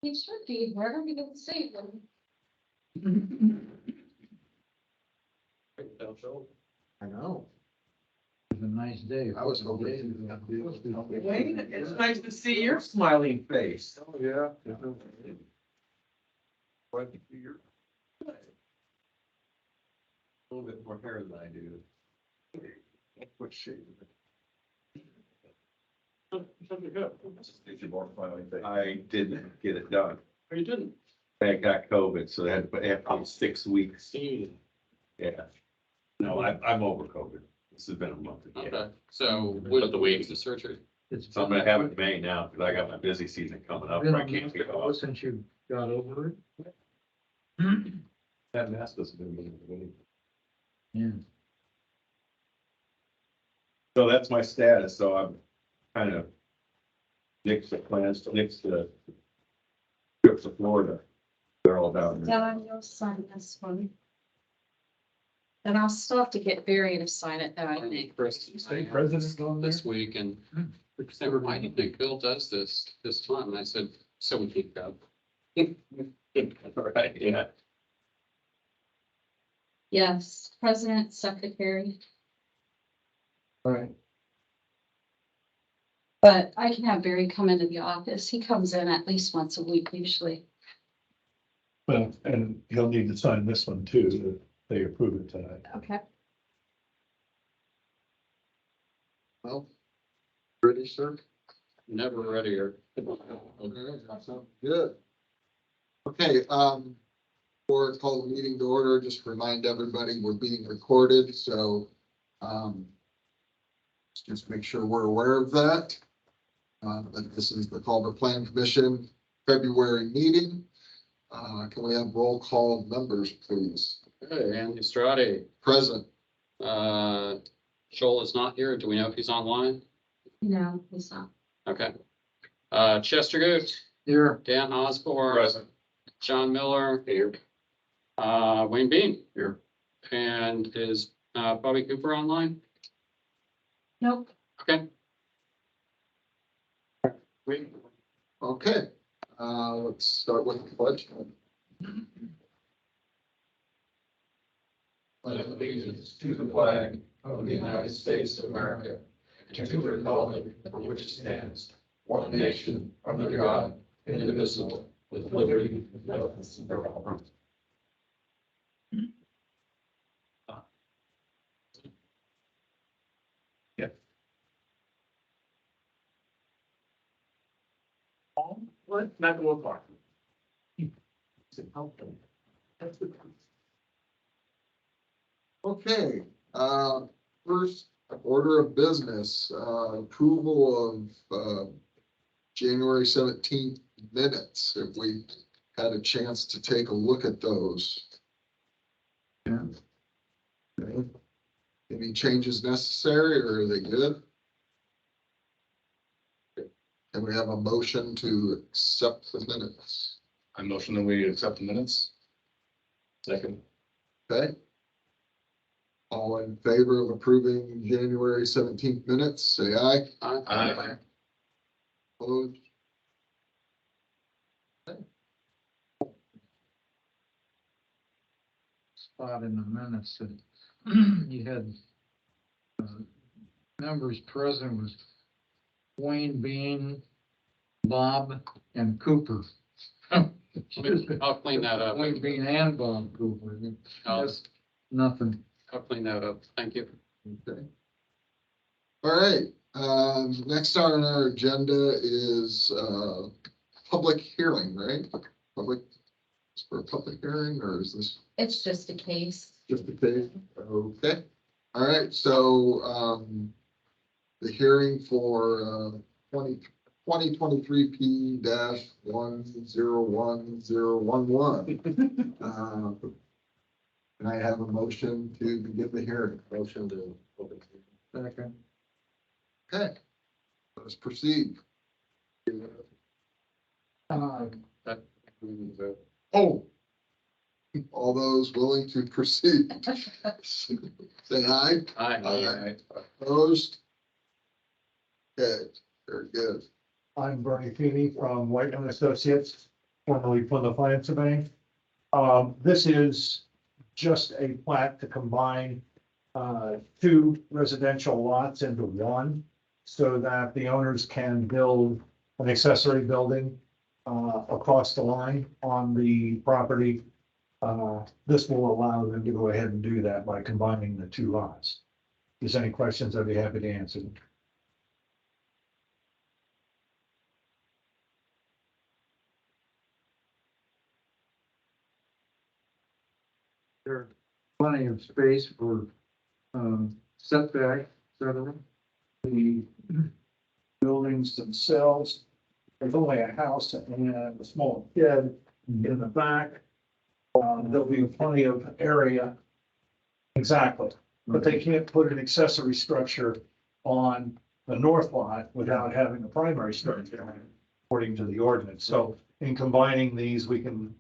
He should be, where are we gonna see them? I know. It was a nice day. I was hoping. Wayne, it's nice to see your smiling face. Oh, yeah. Quite a few years. A little bit more hair than I do. What shape? I didn't get it done. Oh, you didn't? I got COVID, so they had to put 6 weeks. Yeah. No, I'm over COVID. This has been a month. Okay, so what the weeks of surgery? So I'm gonna have it in May now, because I got my busy season coming up. I can't get off. Since you got over it. That mask doesn't do anything. Yeah. So that's my status, so I'm kind of nixed the plans, nixed the trip to Florida. They're all down there. Don, you'll sign this one. And I'll still have to get Barry to sign it though, I think. State president on there? This week, and they said, why do you think Bill does this time? And I said, so we keep go. Right, yeah. Yes, president, secretary, All right. but I can have Barry come into the office. He comes in at least once a week usually. Well, and he'll need to sign this one too, that they approve it tonight. Okay. Well, ready, sir? Never readier. Okay, that sounds good. Okay, before I call the meeting to order, just remind everybody we're being recorded, so, just make sure we're aware of that. That this is the Culver Plan Commission February meeting. Can we have roll call members, please? Hey, Andy Strati, Present. Joel is not here. Do we know if he's online? No, he's not. Okay. Chester Goot, Here. Dan Osborne. Present. John Miller. Here. Wayne Bean. Here. And is Bobby Cooper online? Nope. Okay. Okay, let's start with the pledge. Pledge allegiance to the flag of the United States of America, and to the republic for which it stands, one nation, under God, indivisible, with liberty and justice for all. Not go apart. Okay, first order of business, approval of, January 17th minutes. If we had a chance to take a look at those. Yeah. Okay. Any changes necessary or are they good? Can we have a motion to accept the minutes? I motion that we accept the minutes. Second. Okay. All in favor of approving January 17th minutes, say aye. Aye. Opposed? Spot in the minutes that you had members present was Wayne Bean, Bob, and Cooper. I'll clean that up. Wayne Bean and Bob Cooper. I'll, That's nothing. I'll clean that up. Thank you. Okay. All right, next on our agenda is, public hearing, right? Public, is for a public hearing, or is this It's just a case. just a case? Okay, all right, so, the hearing for, 2023 P dash 1011011. Can I have a motion to begin the hearing? Motion to open. Second. Okay, let's proceed. Oh, all those willing to proceed, say aye. Aye. Opposed? Okay, very good. I'm Bernie Feeney from Whiteman Associates. formerly Plymouth Land Surveying. This is just a plat to combine two residential lots into one so that the owners can build an accessory building across the line on the property. This will allow them to go ahead and do that by combining the two lots. If there's any questions, I'd be happy to answer them. There's plenty of space for, setback, etc. The buildings themselves, there's only a house and a small shed in the back. There'll be plenty of area. Exactly, but they can't put an accessory structure on the north lot without having a primary structure according to the ordinance. So in combining these, we can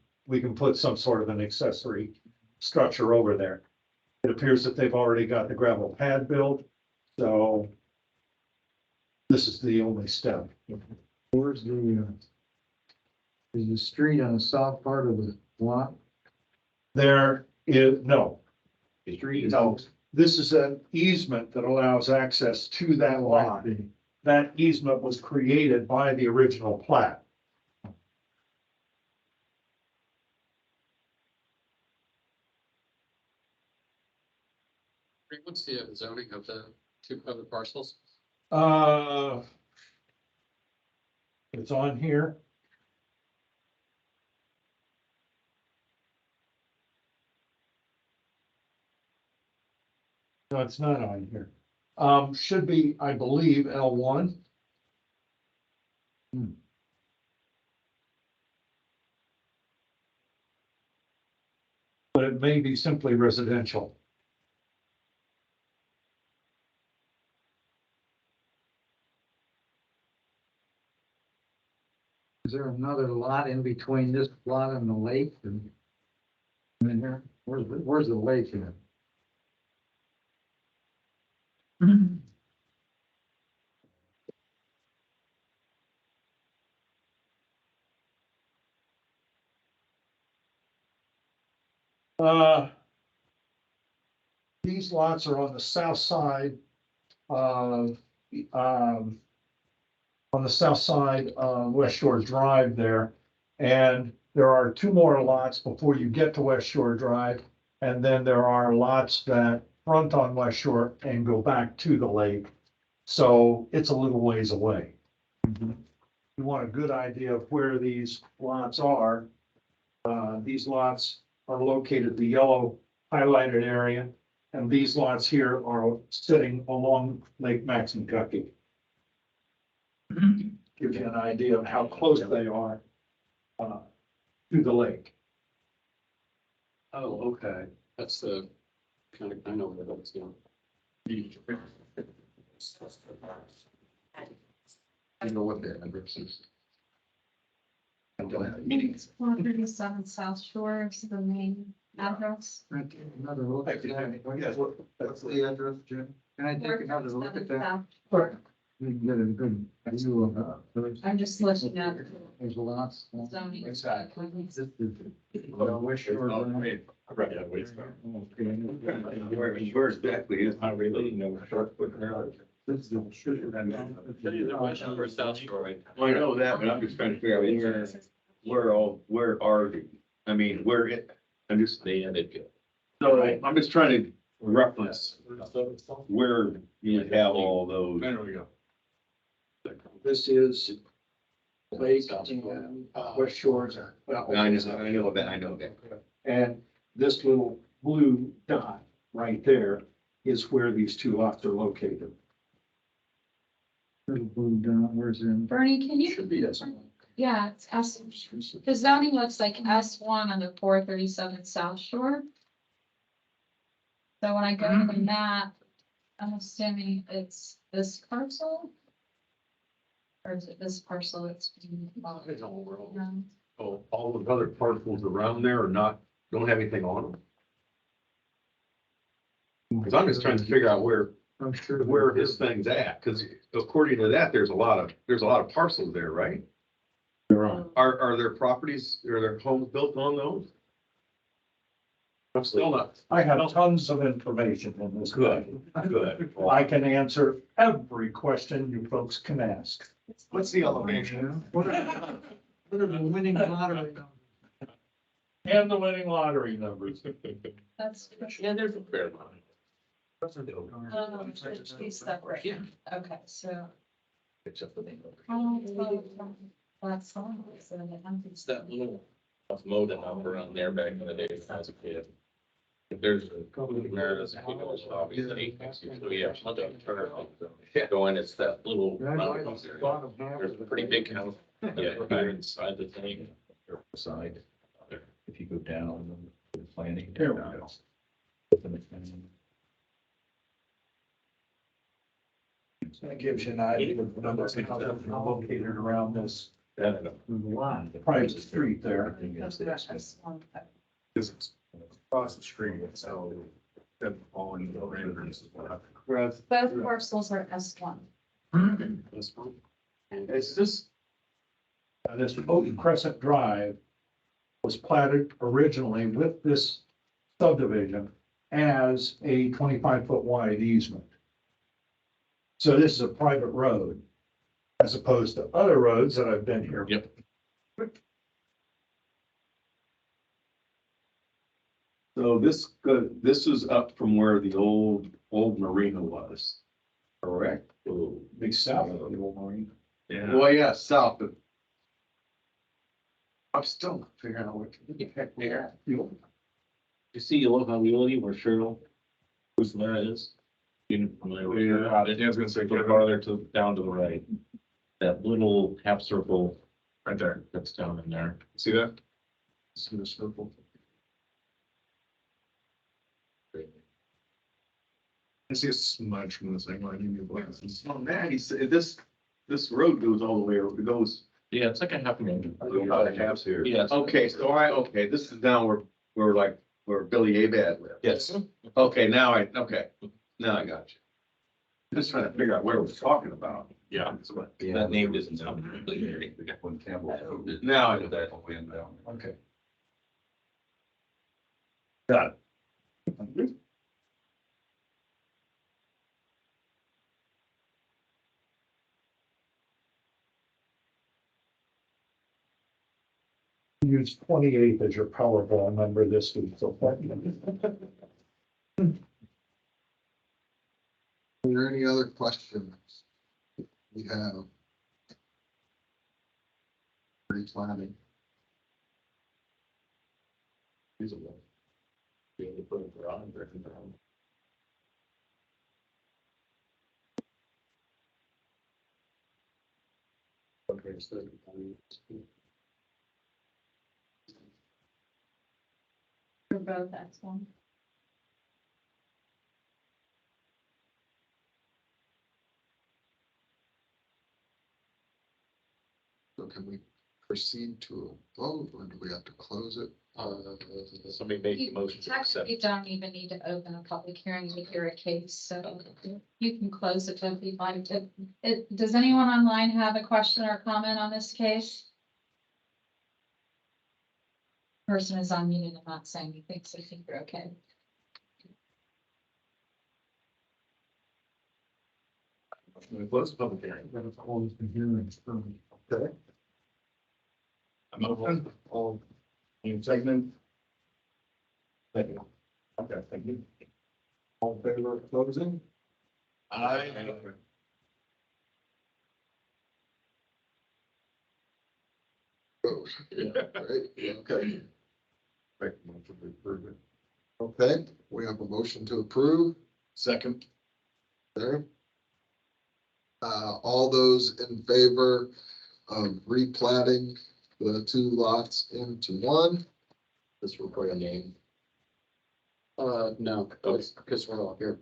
put some sort of an accessory structure over there. It appears that they've already got the gravel pad built, so this is the only step. Where's the, is the street on the south part of the lot? There is, no, Street is. no, this is an easement that allows access to that lot. That easement was created by the original plat. What's the zoning of the two other parcels? It's on here. No, it's not on here. Should be, I believe, L1. But it may be simply residential. Is there another lot in between this lot and the lake? And in here, where's the lake in? These lots are on the south side of, on the south side of West Shore Drive there. And there are two more lots before you get to West Shore Drive. And then there are lots that front on West Shore and go back to the lake. So it's a little ways away. You want a good idea of where these lots are. These lots are located in the yellow highlighted area, and these lots here are sitting along Lake Maxinkuckee. Give you an idea of how close they are to the lake. Oh, okay. That's the kind of, I know where that's going. You know what the address is? It's 437 South Shore is the main address. Another look at that. That's the address, Jim? Can I take another look at 437 that? South. Sure. We can get a good view of, I'm just looking at there's lots. zoning. Exactly. West Shore Drive. Where exactly is not really, short foot around. This is the West Shore, South Shore. Well, I know that, but I'm just trying to figure out where are the, I mean, where it, I'm just, so I'm just trying to reference where you have all those. There we go. This is Lake and West Shores. I know that. And this little blue dot right there is where these two lots are located. Little blue dot, where's in? Bernie, can you? Should be S. Yeah, it's S. The zoning looks like S1 on the 437 South Shore. So when I go to the map, I'm assuming it's this parcel? Or is it this parcel that's? It's all world. No. Oh, all the other parcels around there are not, don't have anything on them. Cause I'm just trying to figure out where I'm sure. where this thing's at, cause according to that, there's a lot of parcels there, right? They're on. Are there properties, are there homes built on those? I'm still not. I have tons of information in this. Good. I can answer every question you folks can ask. What's the elevation? What are the winning lottery? And the winning lottery numbers. That's. Yeah, there's a fair amount. Be separate. Yeah. Okay, so. Except for the. That's all. It's that little molding up around there back in the day when I was a kid. If there's a couple of areas, if you know, it's obviously, we have a turn going, it's that little roundabout area. There's a pretty big house. Yeah, here inside the thing. Side, if you go down, the planning. There we go. That gives you an idea of the numbers of houses located around this private street there. Across the street, so. On the renders. Both parcels are S1. It's just, This Oak Crescent Drive was platted originally with this subdivision as a 25-foot wide easement. So this is a private road as opposed to other roads that I've been here. Yep. so this is up from where the old marina was. Correct? Be south of the old marine. Yeah. Well, yeah, south of. I'm still not figuring out what the heck there. You see yellow Halili where Cheryl, whose that is? You familiar with her? Yeah, I was gonna say, Go farther to, down to the right. That little half circle right there. that's down in there. See that? See the circle? I see a smudge from this thing, like, you need glasses. Oh, man, he said, this road goes all the way, it goes. Yeah, it's like a half an Halves here. Yeah. Okay, so this is down where Billy Abad lived. Yes. Okay, now I got you. Just trying to figure out where we're talking about. Yeah. That name doesn't sound familiar. When Campbell. Now I know. That wind down. Okay. Got it. Use 28 as your Powerball number this week, so. Are there any other questions we have? Replanning. For both S1. So can we proceed to a vote or do we have to close it? Somebody make a You motion to accept. technically don't even need to open a public hearing to hear a case, so you can close it if you'd like to. Does anyone online have a question or comment on this case? Person is unmuted and not saying anything, so I think you're okay. We close the public hearing. Okay. I'm open. All in segment. Thank you. Okay, thank you. All in favor of closing? I. Vote. Yeah. Right, okay. Make a motion to approve it. Okay, we have a motion to approve. Second. There. All those in favor of replatting the two lots into one? This will put a name. No, because we're all here.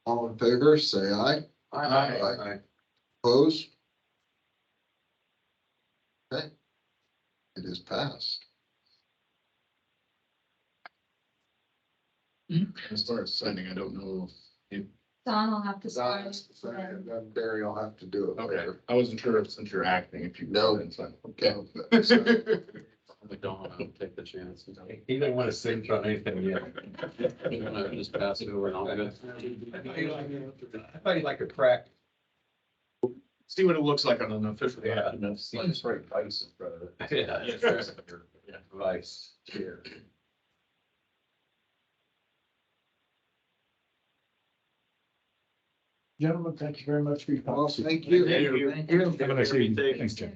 All in favor, say aye. Aye. Opposed? Okay. It is passed. As far as signing, I don't know. So Don will have to sign. And then Barry will have to do it Okay, later. I wasn't sure if since you're acting, if you. No. Okay. We don't want to take the chance. He didn't want to sit on anything yet. You want to just pass it over and all good? I thought you'd like a crack. See what it looks like on an official. Yeah. Let's write vice in front of it. Yeah. Vice chair. Gentlemen, thank you very much for your Well, time. thank you. Thank you. Have a nice evening. Thanks, Jim.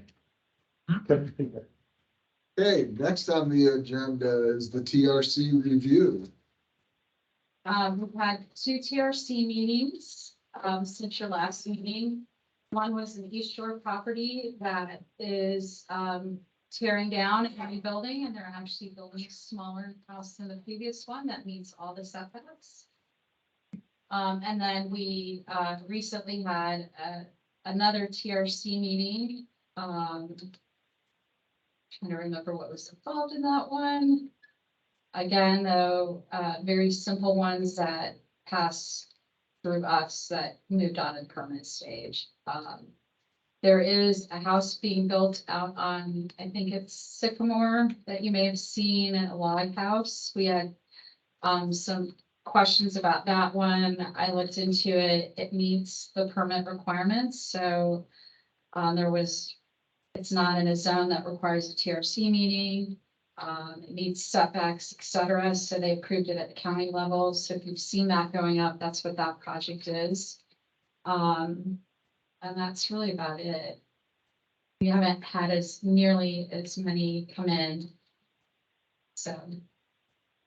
Okay, next on the agenda is the TRC review. We've had two TRC meetings, since your last meeting. One was an East Shore property that is, tearing down and rebuilding, and they're actually building a smaller house than the previous one that meets all the setbacks. And then we, recently had, another TRC meeting, trying to remember what was involved in that one. Again, though, very simple ones that pass through us that moved on in permanent stage. There is a house being built out on, I think it's Sycamore, that you may have seen, a log house. We had some questions about that one. I looked into it. It meets the permit requirements, so it's not in a zone that requires a TRC meeting. It meets setbacks, et cetera, so they approved it at the county level. So if you've seen that going up, that's what that project is. And that's really about it. We haven't had nearly as many come in. So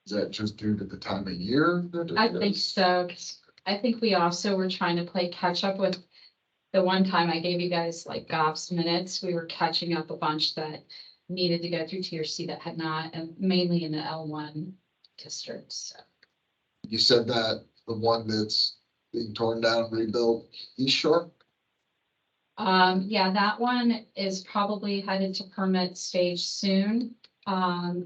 Is that just due to the time of year? that it I think is? so, 'cause I think we also were trying to play catch up with the one time I gave you guys like GOPS minutes. We were catching up a bunch that needed to go through TRC that had not, and mainly in the L1 district. So You said that the one that's being torn down, and rebuilt, East Shore? yeah, that one is probably headed to permit stage soon. I'll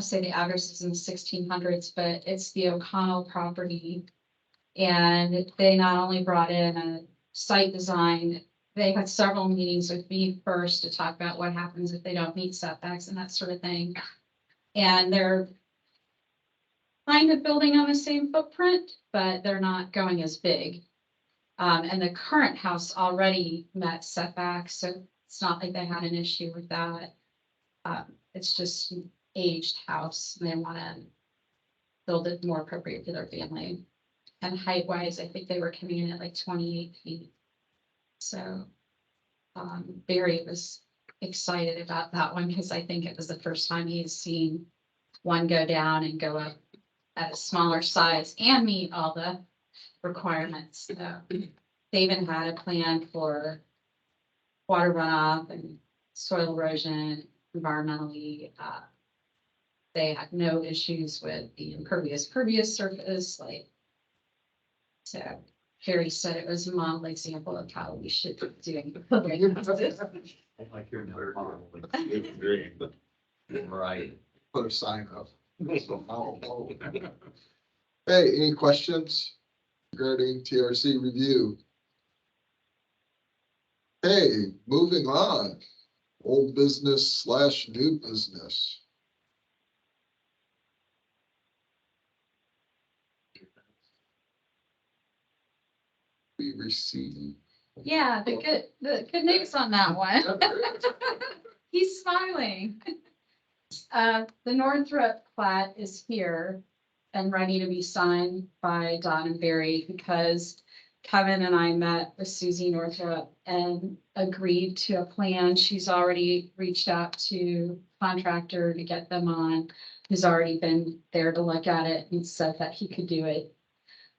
say the address is in the 1600s, but it's the O'Connell property. And they not only brought in a site design, they had several meetings with me first to talk about what happens if they don't meet setbacks and that sort of thing. And they're kind of building on the same footprint, but they're not going as big. And the current house already met setbacks, so it's not like they had an issue with that. It's just an aged house, and they want to build it more appropriate for their family. And height wise, I think they were coming in at like 28 feet. So Barry was excited about that one because I think it was the first time he had seen one go down and go up at a smaller size and meet all the requirements. So they even had a plan for water runoff and soil erosion, environmentally. They had no issues with the impervious surface, like. So Harry said it was a model example of how we should be doing. Like you're never. Right. Put a sign up. Hey, any questions regarding TRC review? Hey, moving on, old business / new business. We received. Yeah, the good news on that one. He's smiling. The Northrop plat is here and ready to be signed by Don and Barry because Kevin and I met with Susie Northrop and agreed to a plan. She's already reached out to contractor to get them on, who's already been there to look at it and said that he could do it.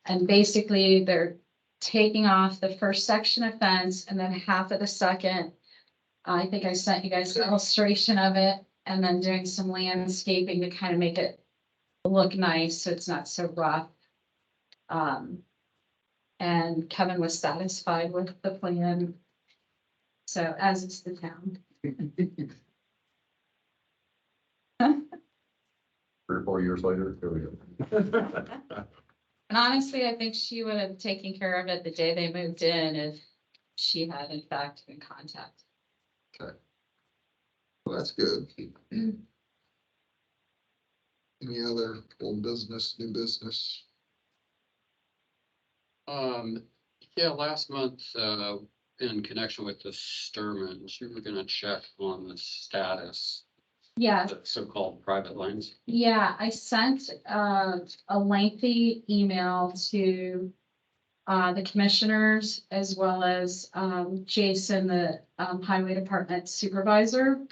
And basically they're taking off the first section of fence and then half of the second. I think I sent you guys an illustration of it, and then doing some landscaping to kind of make it look nice so it's not so rough. And Kevin was satisfied with the plan. So as is the town. 3 or 4 years later, here we go. And honestly, I think she would have taken care of it the day they moved in if she had in fact been contacted. Well, that's good. Any other old business, new business? Yeah, last month, in connection with the Sturmans, you were gonna check on the status Yeah, of the so-called private lanes. yeah, I sent a lengthy email to the commissioners as well as Jason, the highway department supervisor.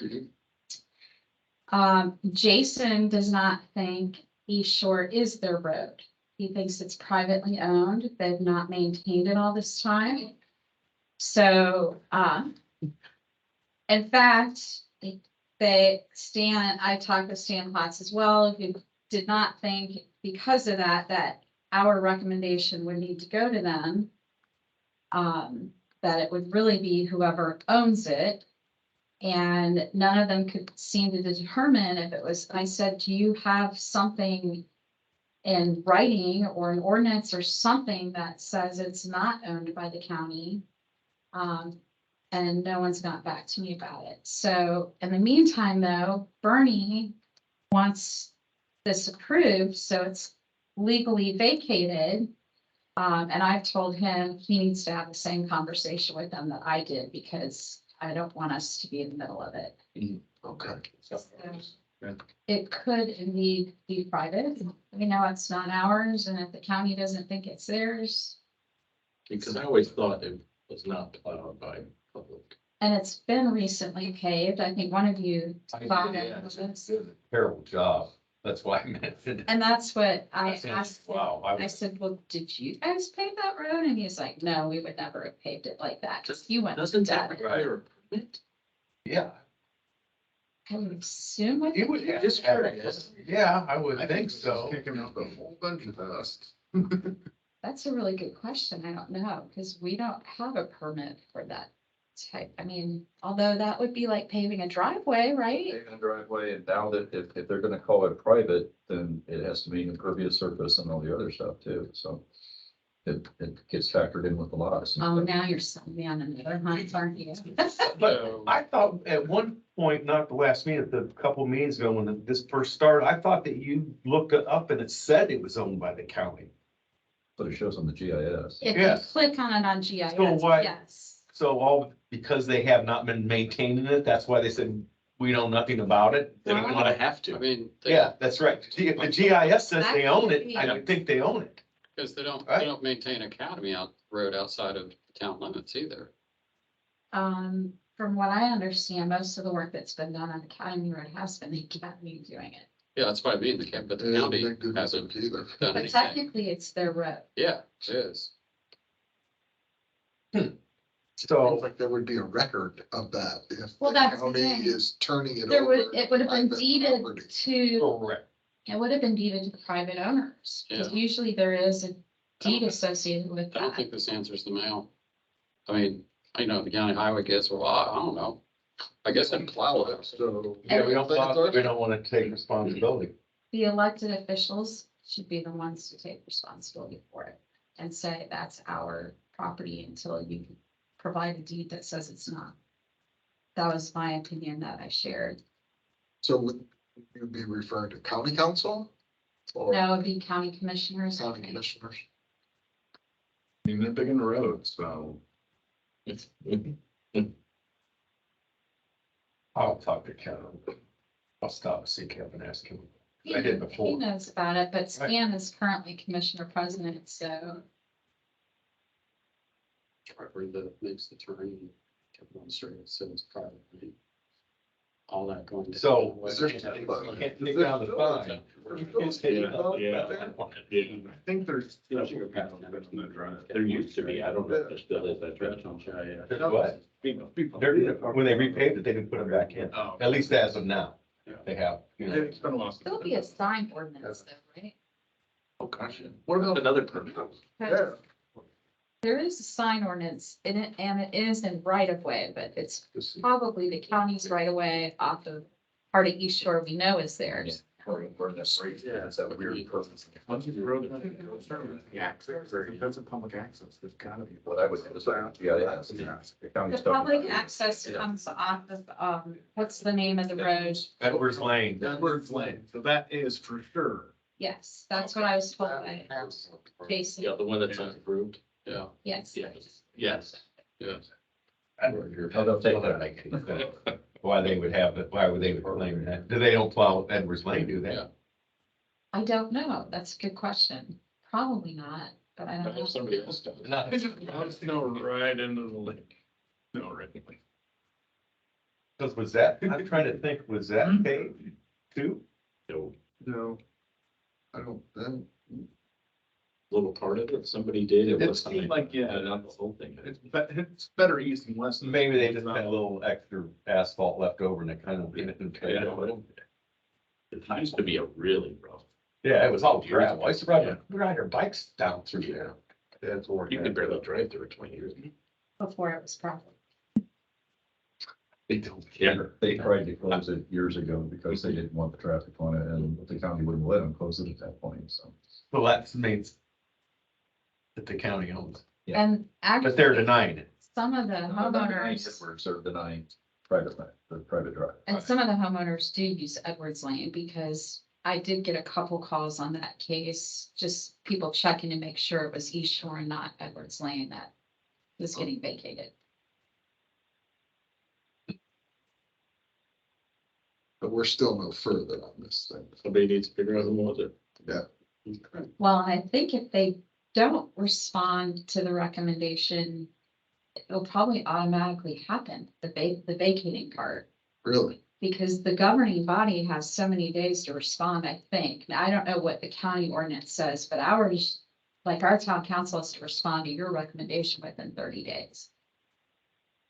Jason does not think East Shore is their road. He thinks it's privately owned. They've not maintained it all this time. So, in fact, I talked to Stan Platts as well, who did not think because of that, that our recommendation would need to go to them. That it would really be whoever owns it. And none of them could seem to determine if it was, I said, do you have something in writing or an ordinance or something that says it's not owned by the county? And no one's got back to me about it. So in the meantime, though, Bernie wants this approved, so it's legally vacated. And I've told him he needs to have the same conversation with them that I did, because I don't want us to be in the middle of it. Okay. So it could indeed be private. We know it's not ours, and if the county doesn't think it's theirs, Because I always thought it was not plowed by public. and it's been recently paved. I think one of you thought Yeah, it it's was. a terrible job. That's why I mentioned it. And that's what I asked. Wow. I said, well, did you guys pave that road? And he's like, no, we would never have paved it like that. Just you went. Doesn't and that did it. require a permit? Yeah. I would assume with. It would, just curious. Yeah, I would think so. Kicking up a whole bunch of dust. That's a really good question. I don't know, because we don't have a permit for that type. I mean, although that would be like paving a driveway, right? Paving a driveway, and now that if they're gonna call it private, then it has to mean impervious surface and all the other stuff too, so. It gets factored in with the lots. and Oh, stuff. now you're selling me on another hunt, aren't you? But I thought at one point, not the last meeting, the couple meetings ago when this first started, I thought that you looked it up and it said it was owned by the county. But it shows on the GIS. If you Yes. click on it on GIS, So what- yes. So all, because they have not been maintaining it, that's why they said, we know nothing about it. They don't wanna have I to. mean. Yeah, that's right. If the GIS says they own it, I don't think they own it. Because they Right. don't maintain Academy road outside of town limits either. From what I understand, most of the work that's been done on Academy Road has been the Academy doing it. Yeah, that's why I mean, but the Yeah, county thank goodness hasn't either. done But anything. technically, it's their road. Yeah, it is. Sounds So, like there would be a record of that if Well, the that's the county thing. is turning it There over. would, it would have been private deeded property. to, correct. it would have been deeded to the private owners. Because usually there is a deed associated with I don't that. think this answers the mail. I mean, I know the county highway gets, well, I don't know. I guess I'd plow it. So. Yeah, we don't, Think it's ours? we don't wanna take responsibility. The elected officials should be the ones to take responsibility for it and say that's our property until you can provide a deed that says it's not. That was my opinion that I shared. So would you be referring to county council? Or That would be county commissioners. I county think. commissioners? I mean, they're big in the road, so. I'll talk to Kevin. I'll stop and see Kevin, ask him. I did He before. knows about it, but Stan is currently commissioner president, so. Driver that makes the turn and kept on straight, so it's privately. All that going. to- So- Is there- Can't take down the fine. I think there's. There used to be, I don't know if there still is that stretch on GIS. There's what? When they repaved it, they didn't put them back in, Oh. at least as of now. They have, you know. It's been a while. There'll be a sign ordinance though, right? Oh, gosh. What about another permit? Yeah. There is a sign ordinance in it, and it is in right of way, but it's probably the county's right of way off of part of East Shore we know is theirs. Where that's right, yeah, it's that weird purpose. That's a public access, there's gotta be. What I would, yeah, yeah. The public access comes off of, what's the name of the road? Edwards Lane. Edwards Lane, so that is for sure. Yes, that's what I was told by Jason. Yeah, the one that's unapproved. Yeah, Yes. Yes. yes. Oh, they'll take that. Why they would have it, why would they claim that? Do they don't plow Edwards Lane, do they? Yeah. I don't know. That's a good question. Probably not, but I I don't know. know somebody else does. No, right into the lake. No, right. Because was that, I'm trying to think, was that paved too? No. I don't, then, Little part of it, somebody did. It seemed like, yeah. Not the whole thing. It's better east and west. Maybe they just had a little extra asphalt left over and they kind of. Yeah, well, it used to be a really rough. Yeah, it was all gravel. I used to ride our bikes down through there. That's where. You could barely drive there 20 years ago. Before it was problem. They don't care. They tried to close it years ago because they didn't want the traffic on it, and the county wouldn't let them close it at that point, so. Well, that means that the county owns, Yeah. And but they're actually, denying it. some of the homeowners, We're denying private land, the private drive. and some of the homeowners do use Edwards Lane because I did get a couple calls on that case. Just people checking to make sure it was East Shore and not Edwards Lane that was getting vacated. but we're still no further on this thing. Somebody needs to figure out who was it. Yeah. Well, I think if they don't respond to the recommendation, it'll probably automatically happen, the vacating part. Really? Because the governing body has so many days to respond, I think. Now, I don't know what the county ordinance says, but ours, like our town council has to respond to your recommendation within 30 days.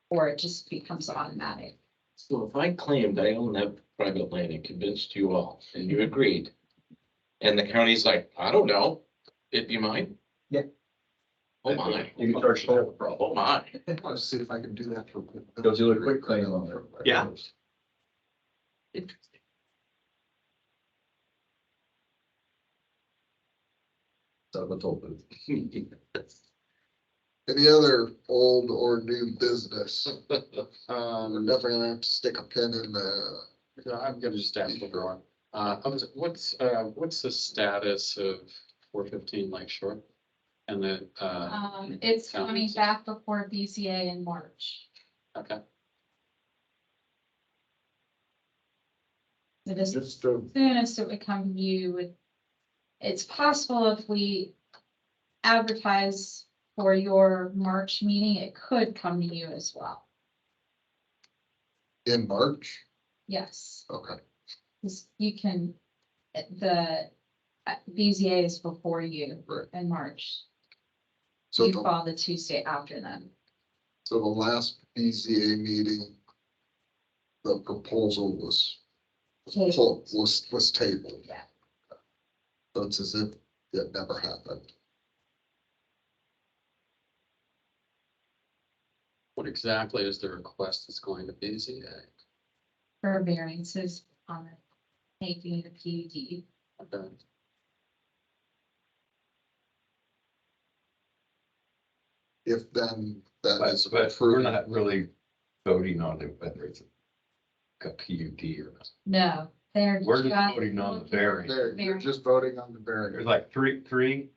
Or it just becomes automatic. So if I claimed I own that private land and convinced you all, and you agreed, and the county's like, I don't know, it'd be mine? Yeah. Oh my. You can charge toll. Oh my. Let's see if I can do that for. Go do a quick claim on there. Yeah. Interesting. So the toll booth. Any other old or new business? We're definitely gonna have to stick a pin in the, Yeah, I'm gonna just ask everyone, what's the status of 415 Lakeshore? And the, It's coming back before BCA in March. okay, It is just soonest it would come to you. It's possible if we advertise for your March meeting, it could come to you as well. in March? Yes, Okay, 'cause you can, the BZA is before you Right. in March. so You the, fall the Tuesday after them. so the last BZA meeting, the proposal was was tabled. Yeah. So it's as if it never happened. what exactly is the request that's going to BZA? For variances on making the PUD. Okay. If then that is But we're approved, not really voting on it, whether it's a PUD or not. No, they're. We're just voting on the variance. there, you're just voting on the There's variance. like three.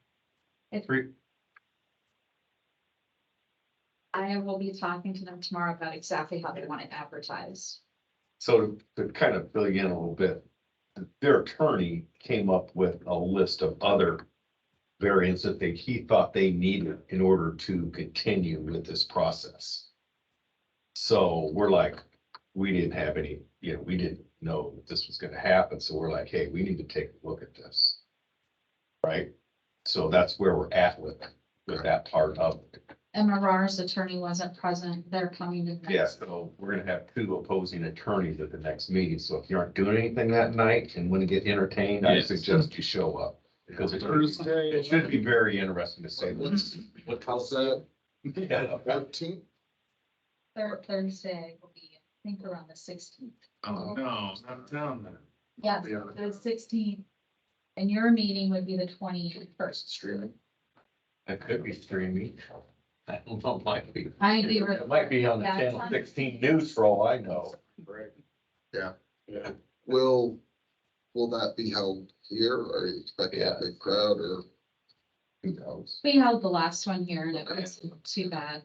I will be talking to them tomorrow about exactly how they want it advertised. So to kind of fill you in a little bit, their attorney came up with a list of other variants that he thought they needed in order to continue with this process. So we're like, we didn't have any, we didn't know that this was gonna happen, so we're like, hey, we need to take a look at this. Right? So that's where we're at with that part of it. And Marar's attorney wasn't present. They're coming to. Yeah, so we're gonna have two opposing attorneys at the next meeting, so if you aren't doing anything that night and want to get entertained, I Yes. suggest you show up. Because it should be very interesting to say this. What how's that? Yeah. 14th? Third Thursday will be, I think, around the 16th. Oh, no, not down there. Yes, the 16th. And your meeting would be the 21st. Streaming. It could be streaming. I don't know, might be. I do. It might be on the Yeah, it's channel on- 16 news for all I know. Yeah. Yeah. Will that be held here, or are you expecting a big crowd, or? Who knows? We held the last one here and it wasn't too bad.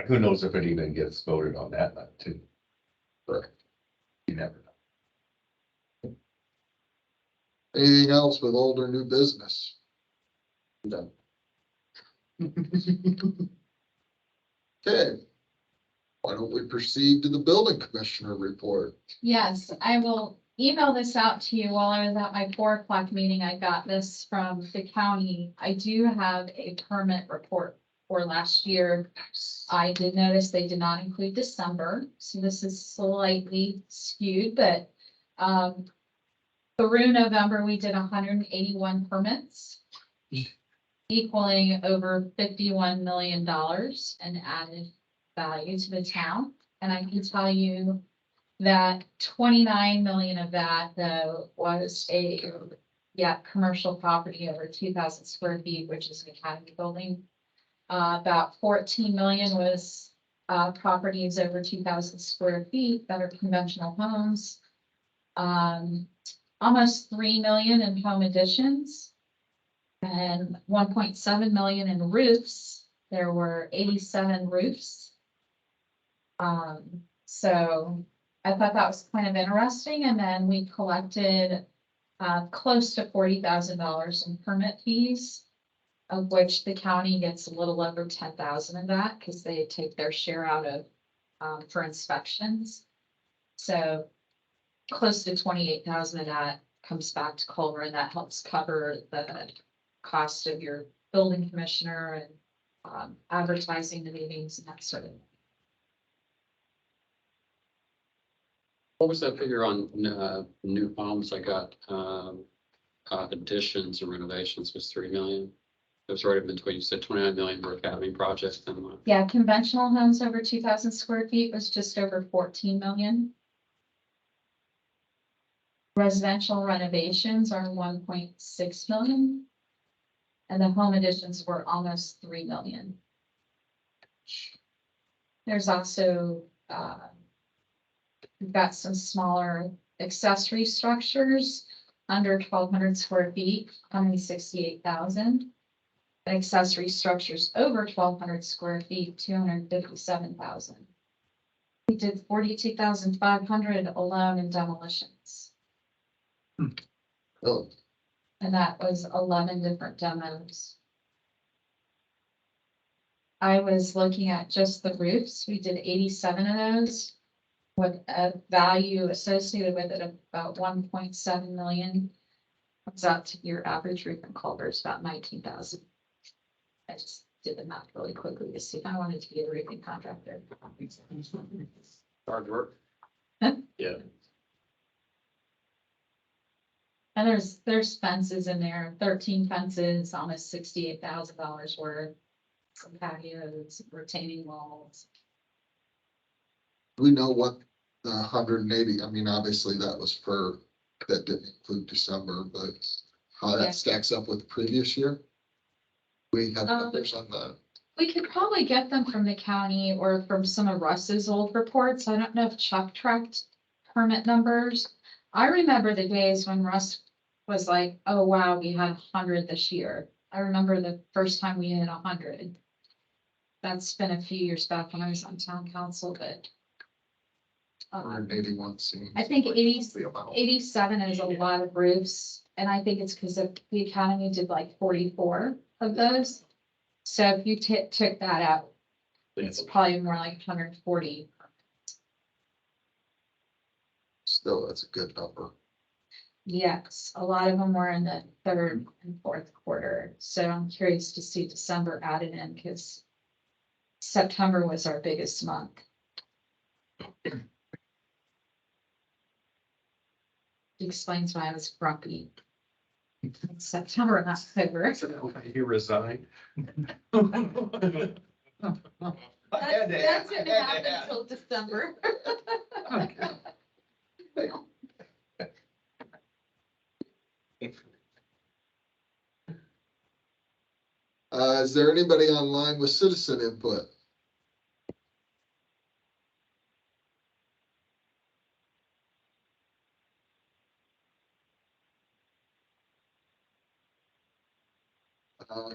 Who knows if it even gets voted on that night too. Correct. You never know. Anything else with old or new business? No. Okay. Why don't we proceed to the building commissioner report? Yes, I will email this out to you while I was at my 4 o'clock meeting. I got this from the county. I do have a permit report for last year. I did notice they did not include December, so this is slightly skewed, but through November, we did 181 permits, equaling over $51 million in added value to the town. And I can tell you that 29 million of that, though, was commercial property over 2,000 square feet, which is an academy building. About 14 million was properties over 2,000 square feet that are conventional homes. Almost 3 million in home additions and 1.7 million in roofs. There were 87 roofs. So I thought that was kind of interesting. And then we collected close to $40,000 in permit fees, of which the county gets a little over 10,000 of that because they take their share out of for inspections. So close to 28,000 of that comes back to Culver, and that helps cover the cost of your building commissioner and advertising the meetings and that sort of thing. What was that figure on, new homes? I got, additions and renovations was 3 million. It was right in between, you said 29 million for academy projects and what? Yeah, conventional homes over 2,000 square feet was just over 14 million. Residential renovations are 1.6 million. And the home additions were almost 3 million. There's also, we've got some smaller accessory structures under 1,200 square feet, only 68,000. Accessory structures over 1,200 square feet, 257,000. We did 42,500 alone in demolitions. Oh, And that was 11 different demos. I was looking at just the roofs. We did 87 of those with a value associated with it of about 1.7 million. Comes out to your average roof in Culver is about 19,000. I just did the math really quickly to see if I wanted to be a roofing contractor. Hard work. Yeah. And there's fences in there, 13 fences, almost $68,000 worth. Some patios, retaining walls. we know what the 180, I mean, obviously that was that didn't include December, but how Yeah. that stacks up with the previous year? We have numbers on that. We could probably get them from the county or from some of Russ's old reports. I don't know if Chuck tracked permit numbers. I remember the days when Russ was like, oh, wow, we had 100 this year. I remember the first time we had 100. That's been a few years back when I was on town council, but 181 seems. I think like 80 the amount. 87 is a lot of roofs. And I think it's because the academy did like 44 of those. So if you took that out, it's probably more like 140. Still, that's a good number. Yes, a lot of them were in the third and fourth quarter. So I'm curious to see December added in because September was our biggest month. Explains why I was grumpy. In September and October. You resigned. That didn't happen until December. Is there anybody online with citizen input?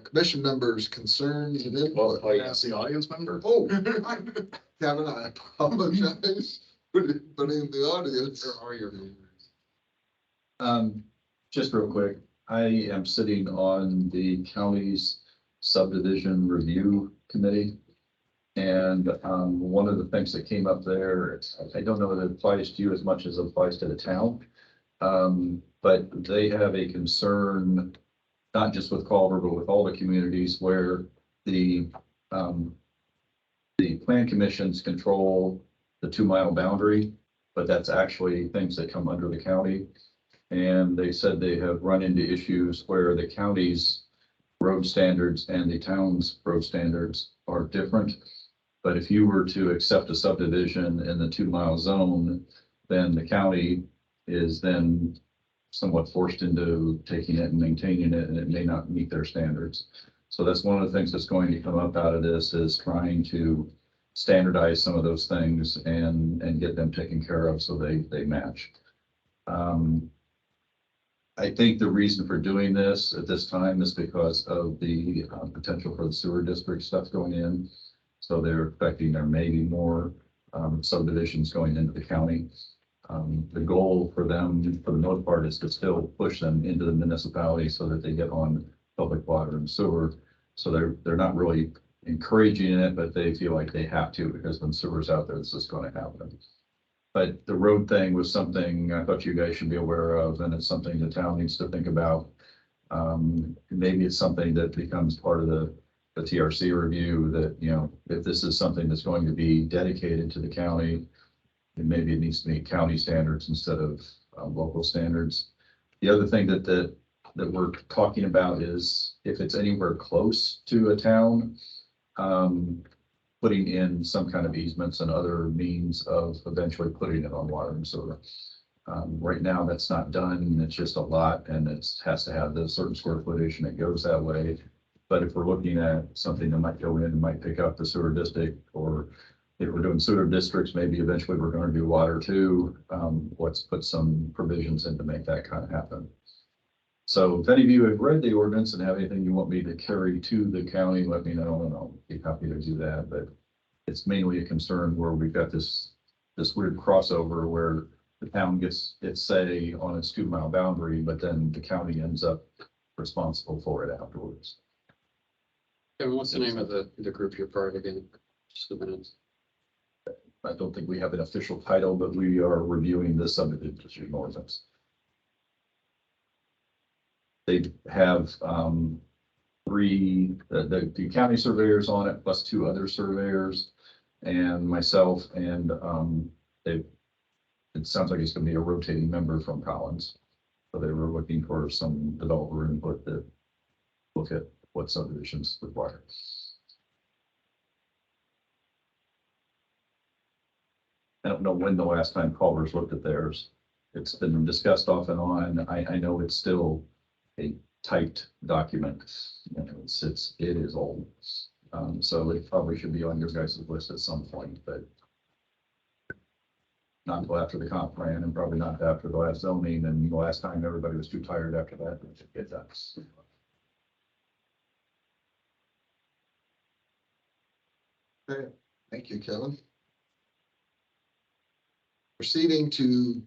Commission members, concerns and input. That's the audience member. Oh, Kevin, I apologize for anybody in the audience. Are your Just real quick, I am sitting on the county's subdivision review committee. And, one of the things that came up there, I don't know that it applies to you as much as it applies to the town. But they have a concern, not just with Culver, but with all the communities where the plan commissions control the 2-mile boundary, but that's actually things that come under the county. And they said they have run into issues where the county's road standards and the town's road standards are different. But if you were to accept a subdivision in the 2-mile zone, then the county is then somewhat forced into taking it and maintaining it, and it may not meet their standards. So that's one of the things that's going to come up out of this, is trying to standardize some of those things and get them taken care of so they match. I think the reason for doing this at this time is because of the potential for the sewer district stuff going in. So they're expecting there may be more subdivisions going into the county. The goal for them, for the most part, is to still push them into the municipality so that they get on public water and sewer. So they're not really encouraging it, but they feel like they have to, because when sewer's out there, this is going to happen. But the road thing was something I thought you guys should be aware of, and it's something the town needs to think about. Maybe it's something that becomes part of the TRC review, that, you know, if this is something that's going to be dedicated to the county, and maybe it needs to meet county standards instead of local standards. The other thing that we're talking about is if it's anywhere close to a town, putting in some kind of easements and other means of eventually putting it on water and sewer. Right now, that's not done. It's just a lot, and it has to have the certain square footage, and it goes that way. But if we're looking at something that might go in and might pick up the sewer district, or if we're doing sewer districts, maybe eventually we're going to do water too. Let's put some provisions in to make that kind of happen. So if any of you have read the ordinance and have anything you want me to carry to the county, let me know, and I'll be happy to do that. But it's mainly a concern where we've got this weird crossover where the town gets its say on its 2-mile boundary, but then the county ends up responsible for it afterwards. Kevin, what's the name of the group you're part of again? Just a minute. I don't think we have an official title, but we are reviewing the subdivision ordinance. They have 3, the county surveyors on it, plus 2 other surveyors, and myself, and it sounds like it's going to be a rotating member from Collins. So they were looking for some developer input that look at what subdivisions require. I don't know when the last time Culver's looked at theirs. It's been discussed off and on. I know it's still a typed document. You know, it is old. So it probably should be on your guys' list at some point, but not until after the comp plan, and probably not after the last zoning, and the last time everybody was too tired after that to get that. Okay, thank you, Kevin. Proceeding to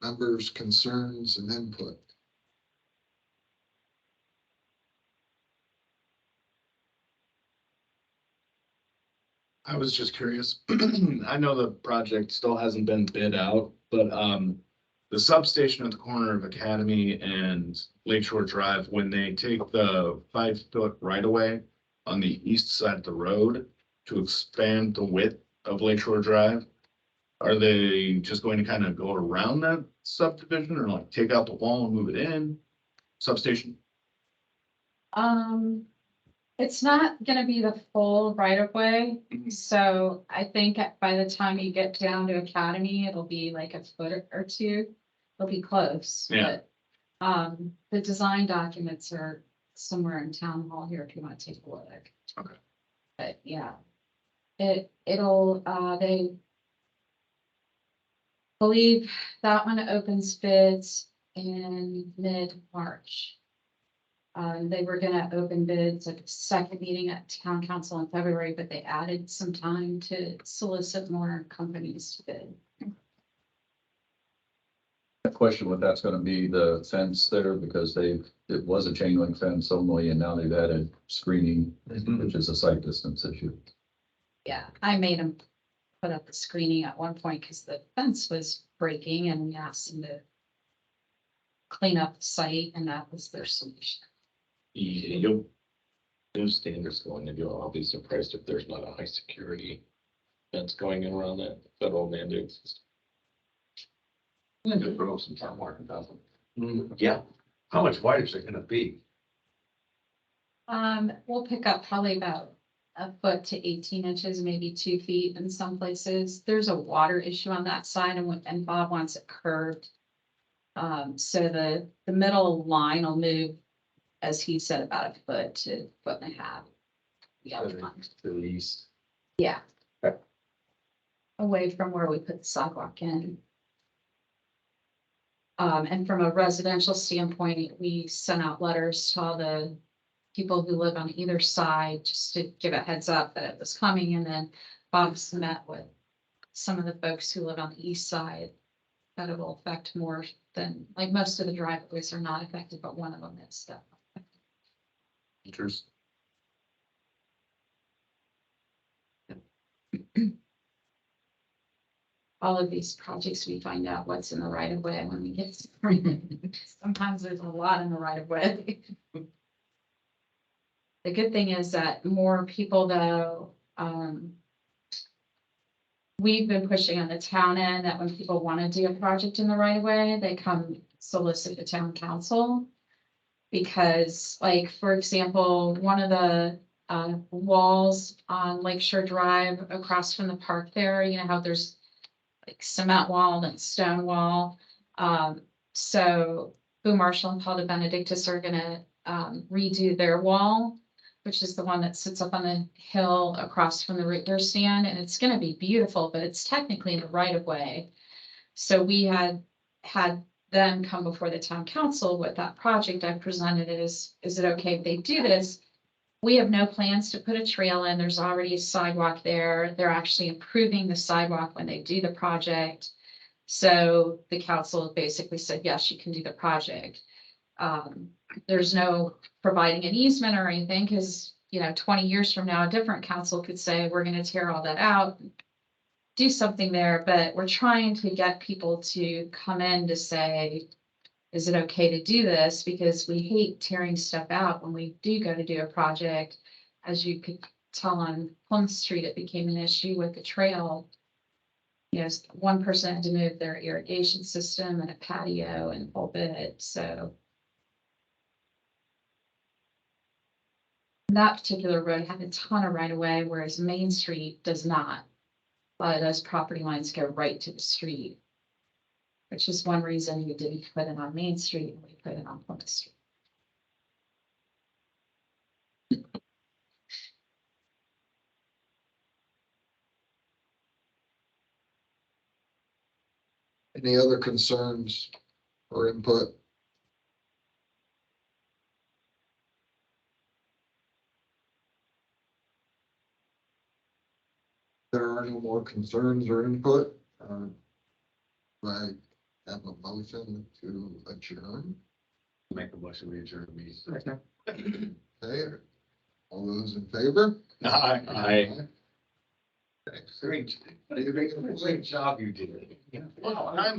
members' concerns and input. I was just curious. I know the project still hasn't been bid out, but the substation at the corner of Academy and Lakeshore Drive, when they take the 5-foot right of way on the east side of the road to expand the width of Lakeshore Drive, are they just going to kind of go around that subdivision, or like take out the wall and move it in? Substation? It's not gonna be the full right of way, so I think by the time you get down to Academy, it'll be like a foot or two. It'll be close. Yeah. But, the design documents are somewhere in town hall here if you want to take a look. Okay. But yeah, they believe that one opens bids in mid-March. They were gonna open bids at the second meeting at town council in February, but they added some time to solicit more companies to bid. A question what that's gonna be, the fence there, because it was a chain link fence only, and now they've added screening, which is a sight distance issue. Yeah, I made them put up the screening at one point because the fence was breaking and we asked them to clean up the site and that was their solution. You'll, new standards going to go, I'll be surprised if there's not a high security fence going in around that federal mandates. I think throw some time marking doesn't. Yeah, How much wider is it gonna be? We'll pick up probably about a foot to 18 inches, maybe 2 feet in some places. There's a water issue on that side and Bob wants it curved. So the middle line will move, as he said, about a foot to foot and a half. The other one. To the east. Yeah. Okay. Away from where we put the sidewalk in. And from a residential standpoint, we sent out letters to all the people who live on either side, just to give a heads up that it was coming, and then Bob's met with some of the folks who live on the east side. That it will affect more than, like, most of the driveways are not affected, but one of them is stuff. Interesting. All of these projects, we find out what's in the right of way when we get started. Sometimes there's a lot in the right of way. The good thing is that more people though, we've been pushing on the town end that when people want to do a project in the right of way, they come solicit the town council. Because, like, for example, one of the walls on Lakeshore Drive across from the park there, you know how there's like cement wall and stone wall. So Boo Marshall and Paul de Benedictus are gonna redo their wall, which is the one that sits up on the hill across from the root beer stand, and it's gonna be beautiful, but it's technically in the right of way. So we had them come before the town council with that project. I presented it as, is it okay if they do this? We have no plans to put a trail in. There's already a sidewalk there. They're actually improving the sidewalk when they do the project. So the council basically said, yes, you can do the project. There's no providing an easement or anything because, you know, 20 years from now, a different council could say, we're going to tear all that out, do something there. But we're trying to get people to come in to say, is it okay to do this? Because we hate tearing stuff out when we do go to do a project. As you could tell on Plymouth Street, it became an issue with the trail. Yes, one person had to move their irrigation system and a patio and whole bit, so. That particular road had a ton of right of way, whereas Main Street does not. A lot of those property lines go right to the street. Which is one reason we didn't put it on Main Street and we put it on Plymouth Street. Any other concerns or input? There are no more concerns or input. I have a motion to adjourn. Make a motion, we adjourn the meeting. Okay, all those in favor? Aye. Thanks. Great job you did. Well, I'm